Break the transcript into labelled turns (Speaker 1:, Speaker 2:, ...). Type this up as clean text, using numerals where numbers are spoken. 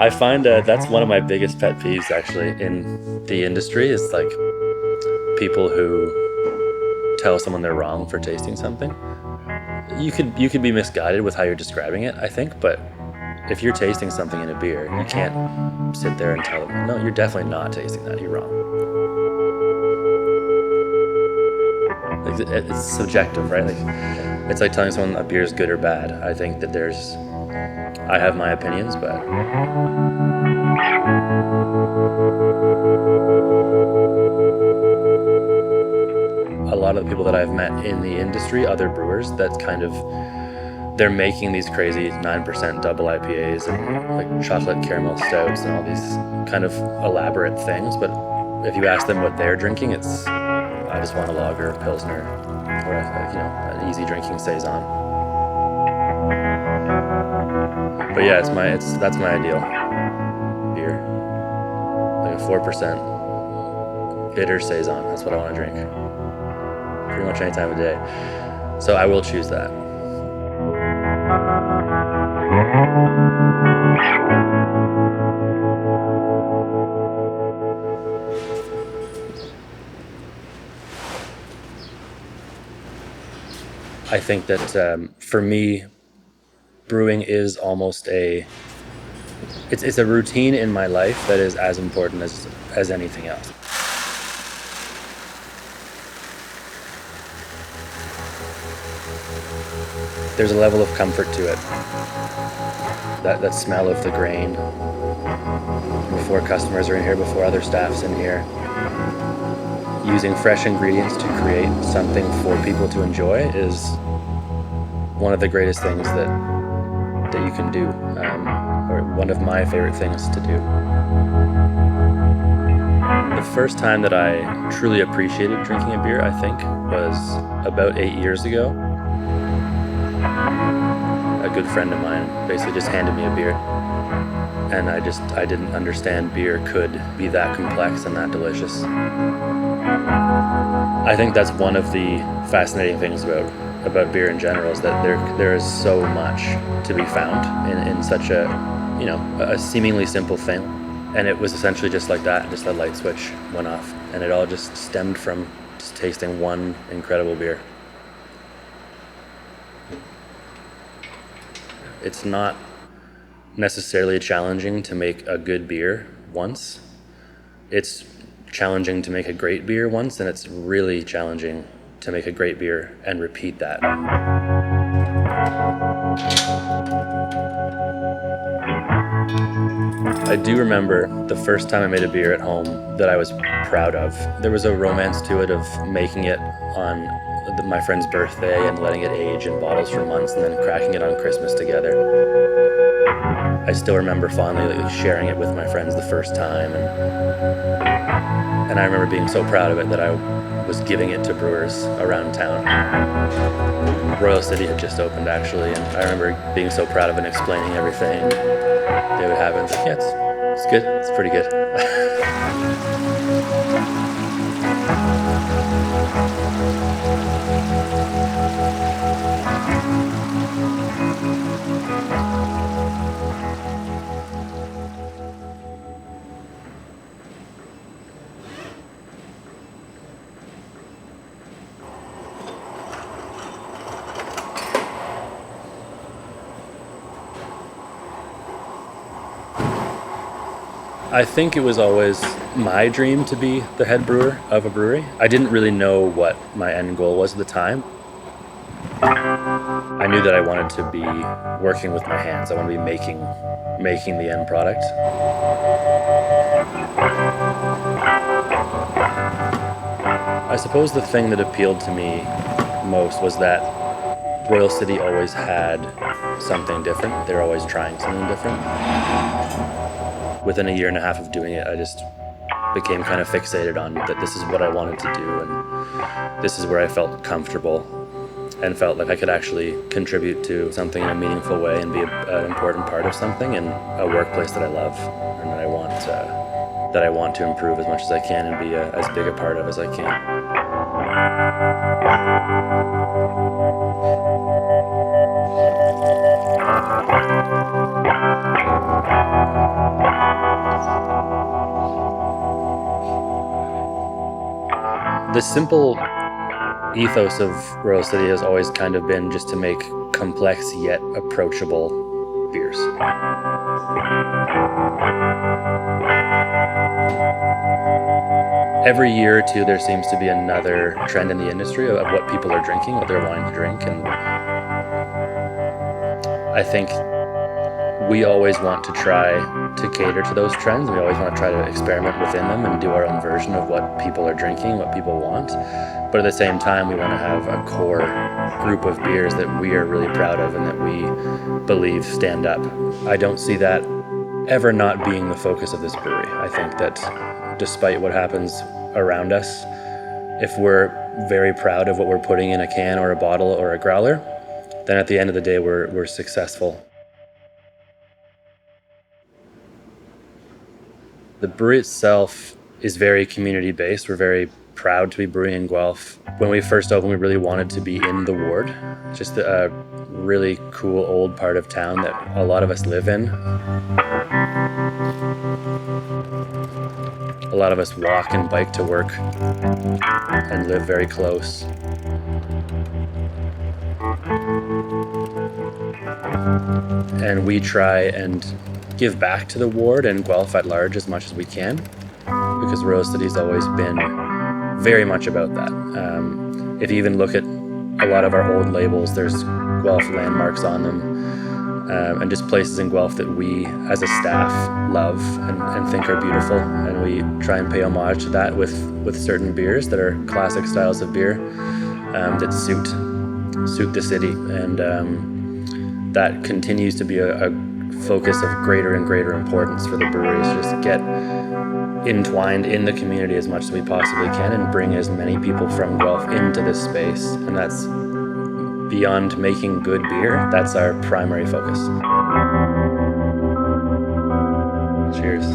Speaker 1: I find that's one of my biggest pet peeves actually in the industry is like people who tell someone they're wrong for tasting something. You could be misguided with how you're describing it, I think, but if you're tasting something in a beer, you can't sit there and tell them, no, you're definitely not tasting that, you're wrong. Like, it's subjective, right? Like, it's like telling someone a beer is good or bad. I think that I have my opinions, but a lot of the people that I've met in the industry, other brewers, they're making these crazy 9% double IPAs and like chocolate caramel stouts and all these kind of elaborate things. But if you ask them what they're drinking, I just want a lager, a pilsner, or an easy drinking saison. But yeah, that's my ideal beer, like a 4% bitter saison. That's what I want to drink, pretty much any time of day. So I will choose that. I think that for me, brewing is almost it's a routine in my life that is as important as anything else. There's a level of comfort to it. That smell of the grain before customers are in here, before other staff's in here. Using fresh ingredients to create something for people to enjoy is one of the greatest things that you can do, or one of my favorite things to do. The first time that I truly appreciated drinking a beer, I think, was about 8 years ago. A good friend of mine basically just handed me a beer, and I didn't understand beer could be that complex and that delicious. I think that's one of the fascinating things about beer in general, is that there is so much to be found in such a seemingly simple thing. And it was essentially just like that, just a light switch went off, and it all just stemmed from just tasting one incredible beer. It's not necessarily challenging to make a good beer once. It's challenging to make a great beer once, and it's really challenging to make a great beer and repeat that. I do remember the first time I made a beer at home that I was proud of. There was a romance to it of making it on my friend's birthday and letting it age in bottles for months and then cracking it on Christmas together. I still remember fondly like sharing it with my friends the first time, and I remember being so proud of it that I was giving it to brewers around town. Royal City had just opened actually, and I remember being so proud of it and explaining everything. They would have it. Like, yeah, it's good. It's pretty good. I think it was always my dream to be the head brewer of a brewery. I didn't really know what my end goal was at the time. I knew that I wanted to be working with my hands. I wanted to be making the end product. I suppose the thing that appealed to me most was that Royal City always had something different. They're always trying something different. Within a year and a half of doing it, I just became kind of fixated on that this is what I wanted to do, and this is where I felt comfortable and felt like I could actually contribute to something in a meaningful way and be an important part of something in a workplace that I love and that I want to improve as much as I can and be as big a part of as I can. The simple ethos of Royal City has always kind of been just to make complex yet approachable beers. Every year or two, there seems to be another trend in the industry of what people are drinking, what they're wanting to drink, and I think we always want to try to cater to those trends. We always want to try to experiment within them and do our own version of what people are drinking, what people want. But at the same time, we want to have a core group of beers that we are really proud of and that we believe stand up. I don't see that ever not being the focus of this brewery. I think that despite what happens around us, if we're very proud of what we're putting in a can or a bottle or a growler, then at the end of the day, we're successful. The brewery itself is very community-based. We're very proud to be brewing in Guelph. When we first opened, we really wanted to be in the ward, just a really cool old part of town that a lot of us live in. A lot of us walk and bike to work and live very close. And we try and give back to the ward and Guelph at large as much as we can, because Royal City's always been very much about that. If you even look at a lot of our old labels, there's Guelph landmarks on them, and just places in Guelph that we as a staff love and think are beautiful, and we try and pay homage to that with certain beers that are classic styles of beer that suit the city, and that continues to be a focus of greater and greater importance for the breweries. Just get entwined in the community as much as we possibly can and bring as many people from Guelph into this space, and that's beyond making good beer. That's our primary focus. Cheers.